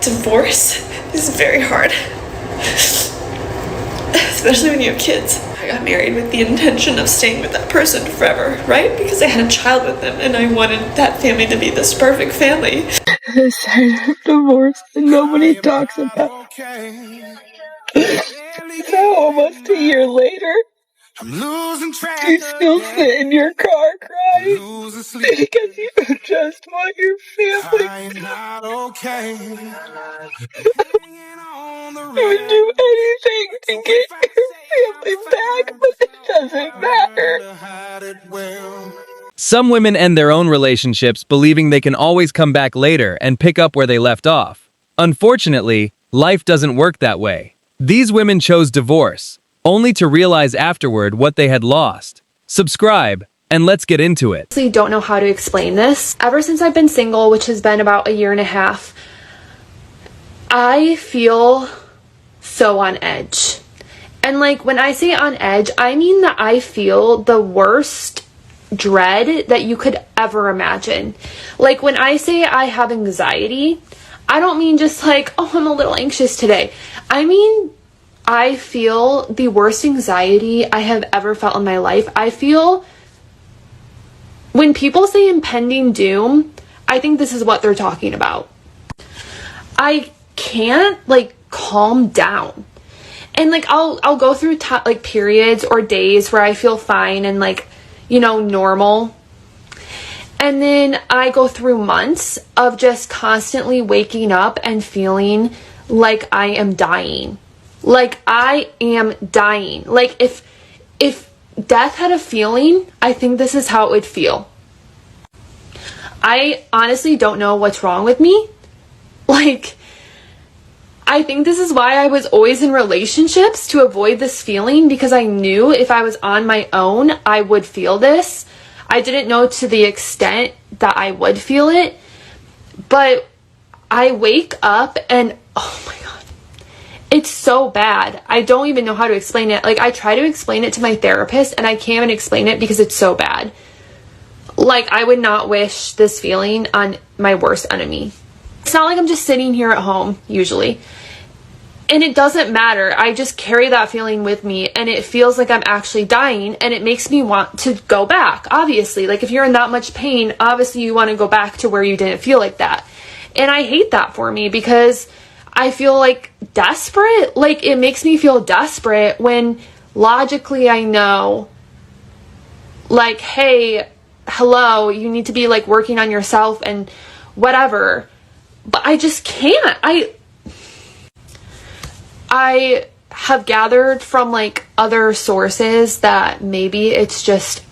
Divorce is very hard, especially when you have kids. I got married with the intention of staying with that person forever, right? Because I had a child with them and I wanted that family to be this perfect family. The side of divorce that nobody talks about. Now, almost a year later, you still sit in your car crying because you just want your family. You would do anything to get your family back, but it doesn't matter. Some women end their own relationships believing they can always come back later and pick up where they left off. Unfortunately, life doesn't work that way. These women chose divorce, only to realize afterward what they had lost. Subscribe, and let's get into it. I don't know how to explain this. Ever since I've been single, which has been about a year and a half, I feel so on edge. And like when I say on edge, I mean that I feel the worst dread that you could ever imagine. Like when I say I have anxiety, I don't mean just like, oh, I'm a little anxious today. I mean, I feel the worst anxiety I have ever felt in my life. I feel when people say impending doom, I think this is what they're talking about. I can't like calm down. And like I'll go through like periods or days where I feel fine and like, you know, normal. And then I go through months of just constantly waking up and feeling like I am dying. Like I am dying. Like if death had a feeling, I think this is how it would feel. I honestly don't know what's wrong with me. Like, I think this is why I was always in relationships, to avoid this feeling, because I knew if I was on my own, I would feel this. I didn't know to the extent that I would feel it, but I wake up and, oh my God, it's so bad. I don't even know how to explain it. Like, I try to explain it to my therapist and I can't even explain it because it's so bad. Like, I would not wish this feeling on my worst enemy. It's not like I'm just sitting here at home, usually. And it doesn't matter. I just carry that feeling with me and it feels like I'm actually dying and it makes me want to go back, obviously. Like if you're in that much pain, obviously you want to go back to where you didn't feel like that. And I hate that for me because I feel like desperate. Like it makes me feel desperate when logically I know, like, hey, hello, you need to be like working on yourself and whatever. But I just can't. I have gathered from like other sources that maybe it's just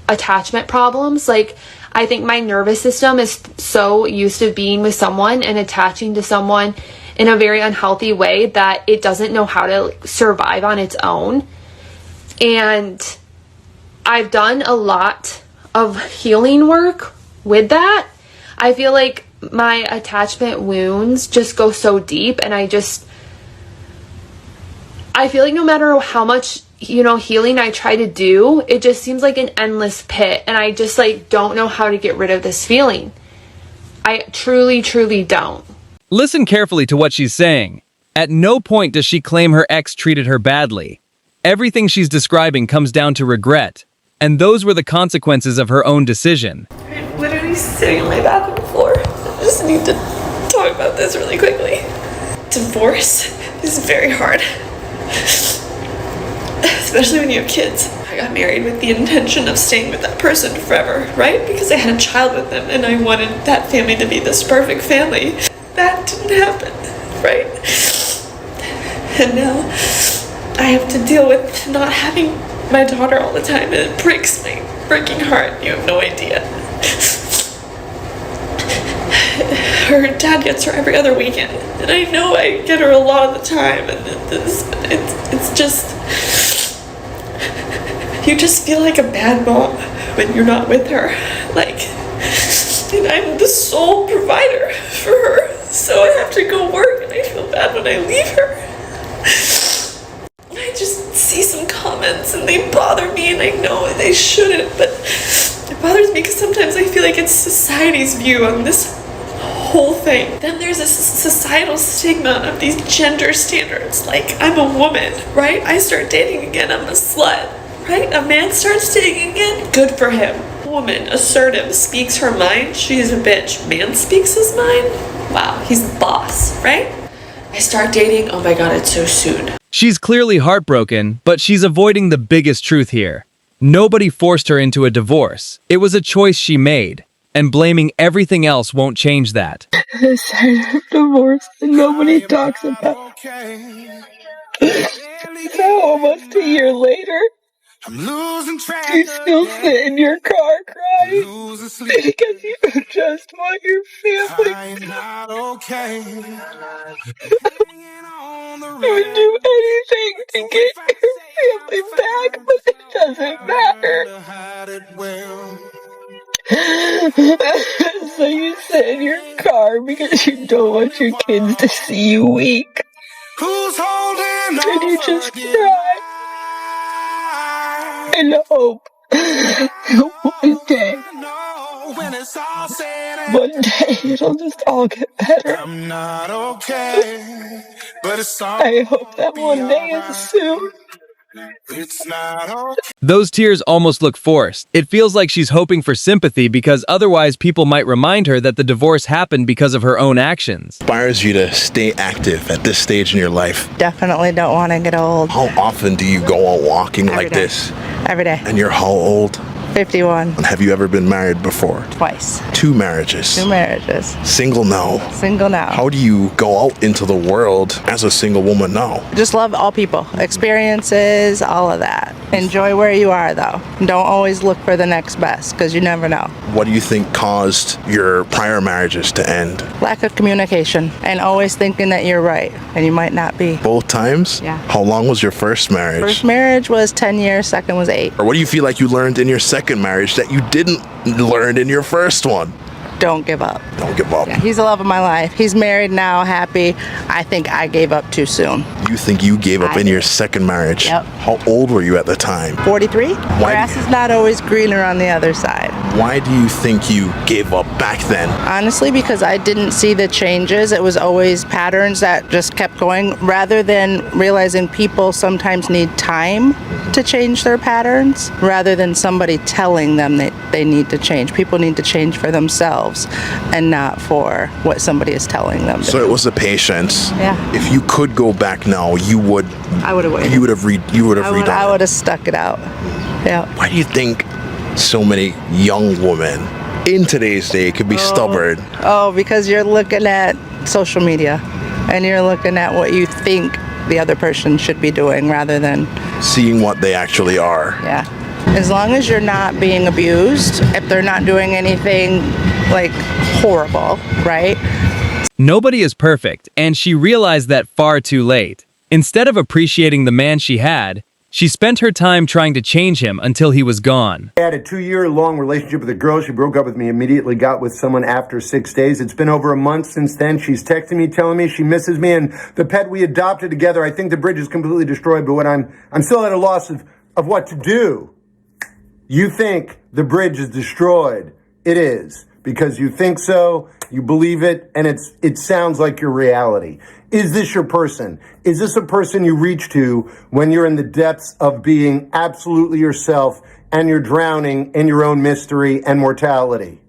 attachment problems. Like I think my nervous system is so used to being with someone and attaching to someone in a very unhealthy way that it doesn't know how to like, survive on its own. And I've done a lot of healing work with that. I feel like my attachment wounds just go so deep, and I feel like no matter how much, you know, healing I try to do, it just seems like an endless pit, and I just like don't know how to get rid of this feeling. I truly, truly don't. Listen carefully to what she's saying. At no point does she claim her ex treated her badly. Everything she's describing comes down to regret, and those were the consequences of her own decision. I'm literally sitting on my bathroom floor. I just need to talk about this really quickly. Divorce is very hard, especially when you have kids. I got married with the intention of staying with that person forever, right? Because I had a child with them and I wanted that family to be this perfect family. That didn't happen, right? And now I have to deal with not having my daughter all the time, and it breaks my freaking heart. You have no idea. Her dad gets her every other weekend, and I know I get her a lot of the time, and it's just, you just feel like a bad mom when you're not with her. Like, and I'm the sole provider for her, so I have to go work, and I feel bad when I leave her. I just see some comments and they bother me, and I know they shouldn't, but it bothers me because sometimes I feel like it's society's view on this whole thing. Then there's this societal stigma of these gender standards. Like, I'm a woman, right? I start dating again, I'm a slut, right? A man starts dating again, good for him. Woman, assertive, speaks her mind, she's a bitch. Man speaks his mind, wow, he's the boss, right? I start dating, oh my god, it's so soon. She's clearly heartbroken, but she's avoiding the biggest truth here. Nobody forced her into a divorce. It was a choice she made, and blaming everything else won't change that. The side of divorce that nobody talks about. Now, almost a year later, you still sit in your car crying because you just want your family. You would do anything to get your family back, but it doesn't matter. So you sit in your car because you don't want your kids to see you weak. And you just cry and hope one day it'll just all get better. I hope that one day is soon. Those tears almost look forced. It feels like she's hoping for sympathy because otherwise people might remind her that the divorce happened because of her own actions. Inspires you to stay active at this stage in your life? Definitely don't want to get old. How often do you go out walking like this? Every day. And you're how old? 51. And have you ever been married before? Twice. 2 marriages. 2 marriages. Single now. Single now. How do you go out into the world as a single woman now? Just love all people. Experiences, all of that. Enjoy where you are though. Don't always look for the next best because you never know. What do you think caused your prior marriages to end? Lack of communication and always thinking that you're right and you might not be. Both times? Yeah. How long was your first marriage? First marriage was 10 years, second was 8. Or what do you feel like you learned in your second marriage that you didn't learn in your first one? Don't give up. Don't give up. Yeah, he's the love of my life. He's married now, happy. I think I gave up too soon. You think you gave up in your second marriage? Yep. How old were you at the time? 43. Grass is not always greener on the other side. Why do you think you gave up back then? Honestly, because I didn't see the changes. It was always patterns that just kept going rather than realizing people sometimes need time to change their patterns rather than somebody telling them that they need to change. People need to change for themselves and not for what somebody is telling them. So it was the patience. Yeah. If you could go back now, you would. I would have waited. You would have redone. I would have stuck it out. Yeah. Why do you think so many young women in today's day could be stubborn? Oh, because you're looking at social media and you're looking at what you think the other person should be doing rather than seeing what they actually are. Yeah. As long as you're not being abused, if they're not doing anything like horrible, right? Nobody is perfect, and she realized that far too late. Instead of appreciating the man she had, she spent her time trying to change him until he was gone. I had a 2-year-long relationship with a girl. She broke up with me, immediately got with someone after 6 days. It's been over a month since then. She's texting me, telling me she misses me and the pet we adopted together. I think the bridge is completely destroyed, but what I'm still at a loss of what to do. You think the bridge is destroyed. It is. Because you think so, you believe it, and it sounds like your reality. Is this your person? Is this a person you reach to when you're in the depths of being absolutely yourself and you're drowning in your own mystery and mortality?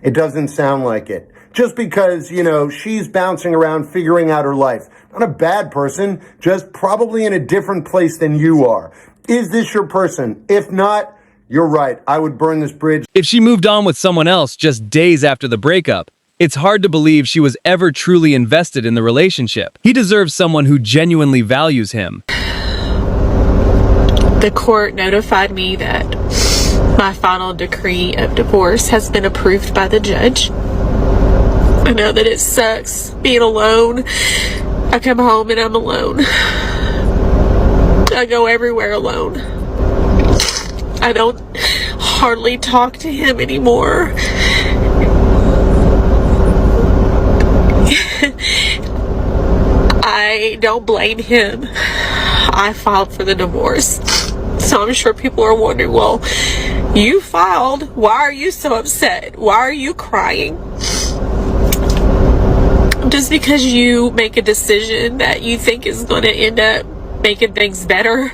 It doesn't sound like it. Just because, she's bouncing around figuring out her life. Not a bad person, just probably in a different place than you are. Is this your person? If not, you're right. I would burn this bridge. If she moved on with someone else just days after the breakup, it's hard to believe she was ever truly invested in the relationship. He deserves someone who genuinely values him. The court notified me that my final decree of divorce has been approved by the judge. I know that it sucks being alone. I come home and I'm alone. I go everywhere alone. I don't hardly talk to him anymore. I don't blame him. I filed for the divorce. So I'm sure people are wondering, well, you filed. Why are you so upset? Why are you crying? just because you make a decision that you think is going to end up making things better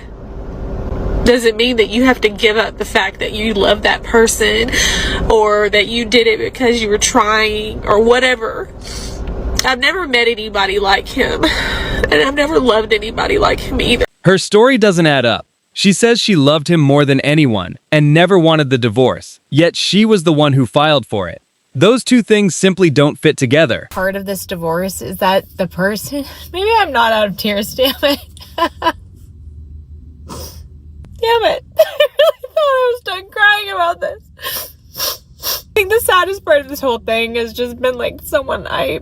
doesn't mean that you have to give up the fact that you love that person or that you did it because you were trying or whatever. I've never met anybody like him, and I've never loved anybody like him either. Her story doesn't add up. She says she loved him more than anyone and never wanted the divorce, yet she was the one who filed for it. Those two things simply don't fit together. Part of this divorce is that the person... Maybe I'm not out of tears, damn it. Damn it. I really thought I was done crying about this. I think the saddest part of this whole thing has just been like someone I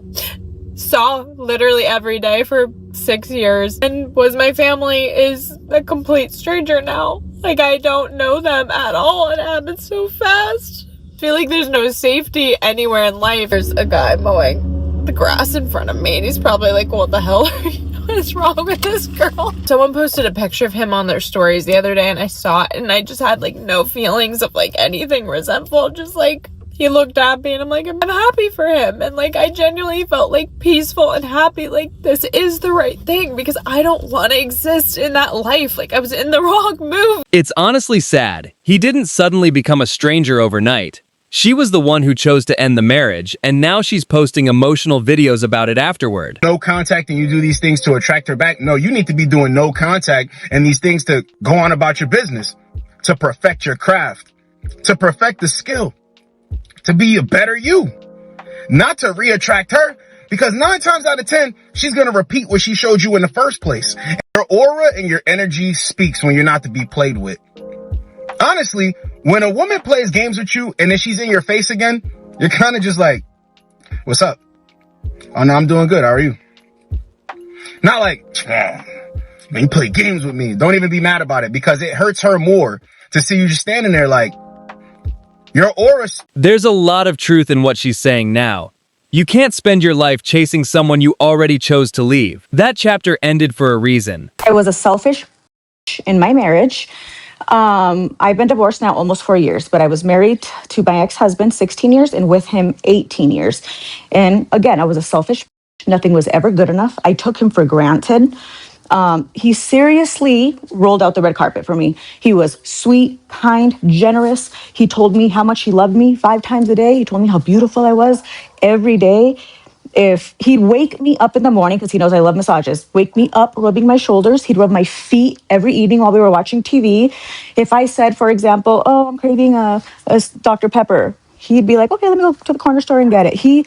saw literally every day for 6 years and was my family is a complete stranger now. Like, I don't know them at all. It happened so fast. I feel like there's no safety anywhere in life. There's a guy mowing the grass in front of me and he's probably like, what the hell are you? What is wrong with this girl? Someone posted a picture of him on their stories the other day and I saw it and I just had like no feelings of like anything resentful. Just like, he looked happy and I'm like, I'm happy for him. And like, I genuinely felt like peaceful and happy. Like, this is the right thing because I don't want to exist in that life. Like, I was in the wrong move. It's honestly sad. He didn't suddenly become a stranger overnight. She was the one who chose to end the marriage, and now she's posting emotional videos about it afterward. No contact and you do these things to attract her back. No, you need to be doing no contact and these things to go on about your business, to perfect your craft, to perfect the skill, to be a better you, not to re-attract her, because 9 times out of 10, she's going to repeat what she showed you in the first place. Your aura and your energy speaks when you're not to be played with. Honestly, when a woman plays games with you and then she's in your face again, you're kind of just like, what's up? Oh, no, I'm doing good. How are you? Not like, man, you play games with me. Don't even be mad about it because it hurts her more to see you just standing there like, your aura. There's a lot of truth in what she's saying now. You can't spend your life chasing someone you already chose to leave. That chapter ended for a reason. I was a selfish in my marriage. I've been divorced now almost 4 years, but I was married to my ex-husband 16 years and with him 18 years. And again, I was a selfish. Nothing was ever good enough. I took him for granted. He seriously rolled out the red carpet for me. He was sweet, kind, generous. He told me how much he loved me 5 times a day. He told me how beautiful I was every day. If he'd wake me up in the morning, because he knows I love massages, wake me up rubbing my shoulders. He'd rub my feet every evening while we were watching TV. If I said, for example, oh, I'm craving a Dr. Pepper, he'd be like, okay, let me go to the corner store and get it. He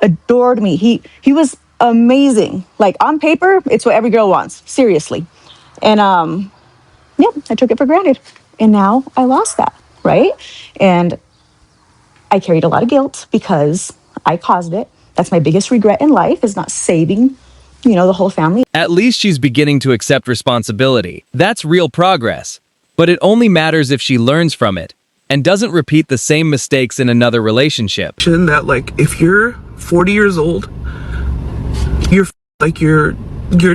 adored me. He was amazing. Like, on paper, it's what every girl wants. Seriously. And yeah, I took it for granted. And now I lost that, right? And I carried a lot of guilt because I caused it. That's my biggest regret in life, is not saving, the whole family. At least she's beginning to accept responsibility. That's real progress. But it only matters if she learns from it and doesn't repeat the same mistakes in another relationship. That, like, if you're 40 years old, you're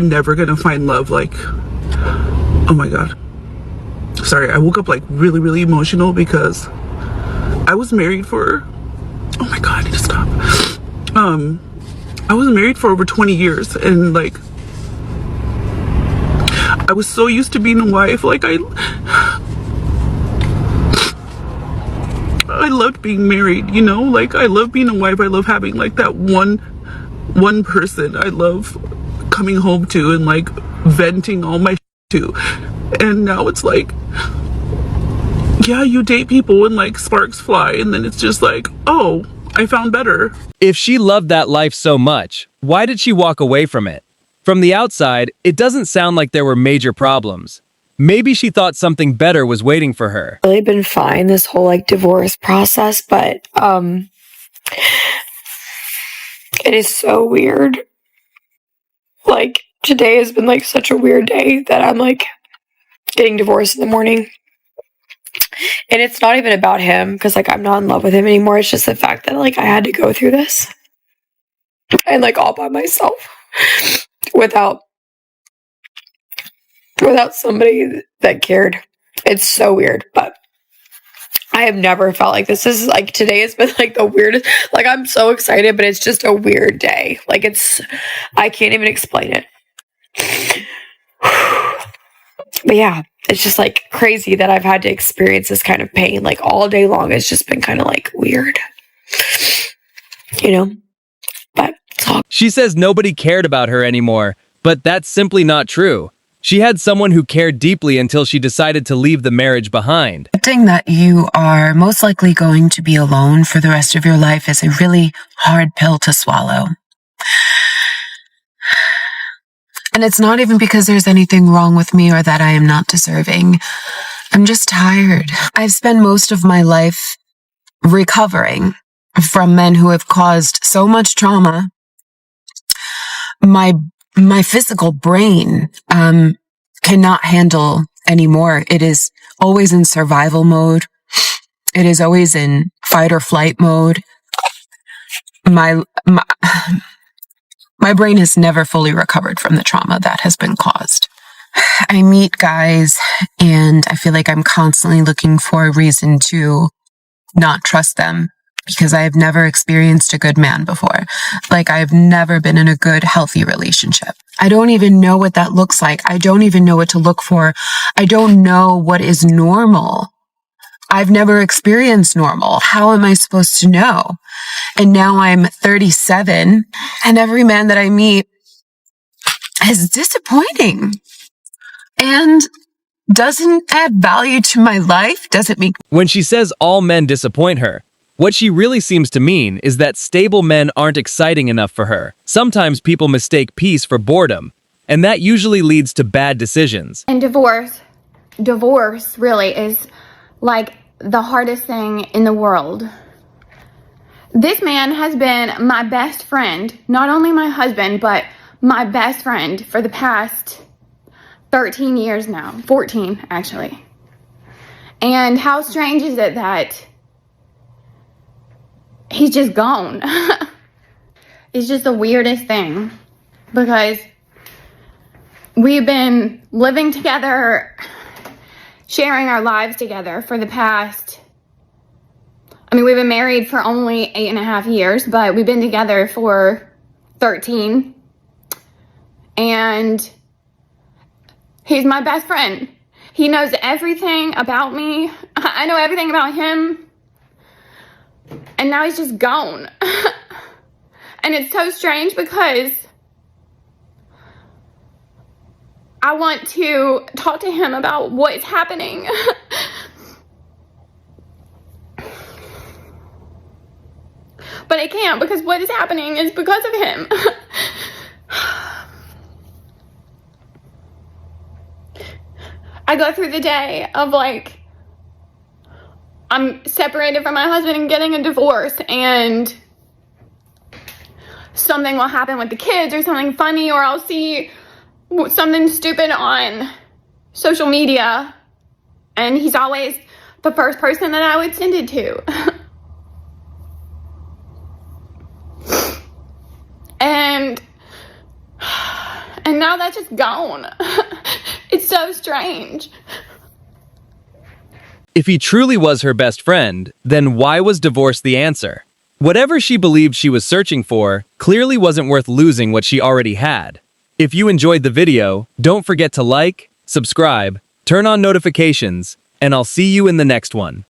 never gonna find love. Like, oh my God. Sorry, I woke up like really, really emotional because I was married for, oh my God, I need to stop. I was married for over 20 years and like, I was so used to being a wife. Like, I loved being married, like I love being a wife. I love having like that one person I love coming home to and like venting all my to. And now it's like, yeah, you date people and like sparks fly and then it's just like, oh, I found better. If she loved that life so much, why did she walk away from it? From the outside, it doesn't sound like there were major problems. Maybe she thought something better was waiting for her. Really been fine this whole like divorce process, but it is so weird. Like, today has been like such a weird day that I'm like getting divorced in the morning. And it's not even about him because like I'm not in love with him anymore. It's just the fact that like I had to go through this and like all by myself without somebody that cared. It's so weird, but I have never felt like this. This is like, today has been like the weirdest. Like, I'm so excited, but it's just a weird day. Like, I can't even explain it. But yeah, it's just like crazy that I've had to experience this kind of pain like all day long. It's just been kind of like weird, you know? But she says nobody cared about her anymore, but that's simply not true. She had someone who cared deeply until she decided to leave the marriage behind. Accepting that you are most likely going to be alone for the rest of your life is a really hard pill to swallow. And it's not even because there's anything wrong with me or that I am not deserving. I'm just tired. I've spent most of my life recovering from men who have caused so much trauma. My physical brain cannot handle anymore. It is always in survival mode. It is always in fight or flight mode. My brain has never fully recovered from the trauma that has been caused. I meet guys and I feel like I'm constantly looking for a reason to not trust them because I have never experienced a good man before. Like, I have never been in a good, healthy relationship. I don't even know what that looks like. I don't even know what to look for. I don't know what is normal. I've never experienced normal. How am I supposed to know? And now I'm 37 and every man that I meet is disappointing and doesn't add value to my life, doesn't make... When she says all men disappoint her, what she really seems to mean is that stable men aren't exciting enough for her. Sometimes people mistake peace for boredom, and that usually leads to bad decisions. And divorce really is like the hardest thing in the world. This man has been my best friend, not only my husband, but my best friend for the past 13 years now, 14 actually. And how strange is it that he's just gone? It's just the weirdest thing because we've been living together, sharing our lives together for the past, we've been married for only 8.5 years, but we've been together for 13. And he's my best friend. He knows everything about me. I know everything about him. And now he's just gone. And it's so strange because I want to talk to him about what's happening. But I can't because what is happening is because of him. I go through the day of like, I'm separated from my husband and getting a divorce, and something will happen with the kids or something funny, or I'll see something stupid on social media, and he's always the first person that I would send it to. And now that's just gone. It's so strange. If he truly was her best friend, then why was divorce the answer? Whatever she believed she was searching for clearly wasn't worth losing what she already had. If you enjoyed the video, don't forget to like, subscribe, turn on notifications, and I'll see you in the next one.